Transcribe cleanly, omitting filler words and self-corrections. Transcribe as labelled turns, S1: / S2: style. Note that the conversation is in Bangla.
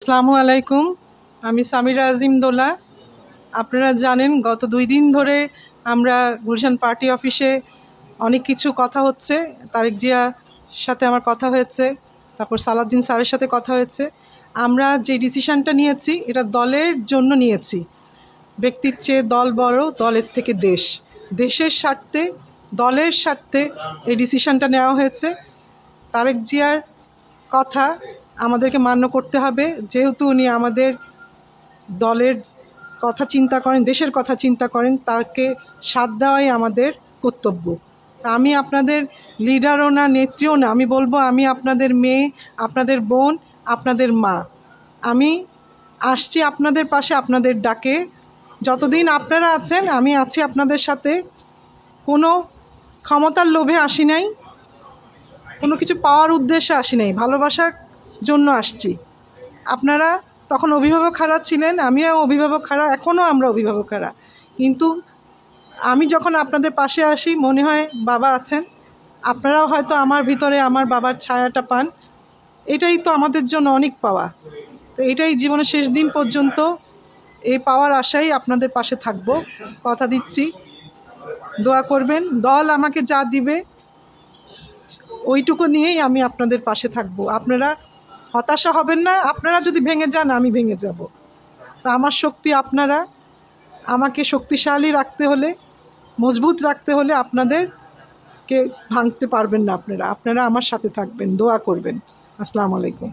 S1: আসসালামু আলাইকুম। আমি সামিরা আজিম দোলা। আপনারা জানেন গত 2 দিন ধরে আমরা গুলশান পার্টি অফিসে অনেক কিছু কথা হচ্ছে। তারেক জিয়ার সাথে আমার কথা হয়েছে, তারপর সালাউদ্দিন স্যারের সাথে কথা হয়েছে। আমরা যে ডিসিশনটা নিয়েছি এটা দলের জন্য নিয়েছি। ব্যক্তির চেয়ে দল বড়, দলের থেকে দেশ। দেশের স্বার্থে, দলের স্বার্থে এই ডিসিশনটা নেওয়া হয়েছে। তারেক জিয়ার কথা আমাদেরকে মান্য করতে হবে, যেহেতু উনি আমাদের দলের কথা চিন্তা করেন, দেশের কথা চিন্তা করেন, তাকে সাথ দেওয়াই আমাদের কর্তব্য। আমি আপনাদের লিডারও না, নেত্রীও না। আমি বলবো আমি আপনাদের মেয়ে, আপনাদের বোন, আপনাদের মা। আমি আসছি আপনাদের পাশে, আপনাদের ডাকে। যতদিন আপনারা আছেন আমি আছি আপনাদের সাথে। কোনো ক্ষমতার লোভে আসি নাই, কোনো কিছু পাওয়ার উদ্দেশ্যে আসি নাই, ভালোবাসার জন্য আসছি। আপনারা তখন অভিভাবক হারা ছিলেন, আমিও অভিভাবক হারা, এখনও আমরা অভিভাবক হারা। কিন্তু আমি যখন আপনাদের পাশে আসি মনে হয় বাবা আছেন। আপনারাও হয়তো আমার ভিতরে আমার বাবার ছায়াটা পান। এটাই তো আমাদের জন্য অনেক পাওয়া। তো এটাই জীবনের শেষ দিন পর্যন্ত এই পাওয়ার আশাই আপনাদের পাশে থাকবো, কথা দিচ্ছি। দোয়া করবেন, দল আমাকে যা দিবে ওইটুকু নিয়েই আমি আপনাদের পাশে থাকবো। আপনারা হতাশা হবেন না। আপনারা যদি ভেঙে যান আমি ভেঙে যাব। তা আমার শক্তি আপনারা। আমাকে শক্তিশালী রাখতে হলে, মজবুত রাখতে হলে আপনাদেরকে ভাঙতে পারবেন না। আপনারা আমার সাথে থাকবেন, দোয়া করবেন। আসসালামু আলাইকুম।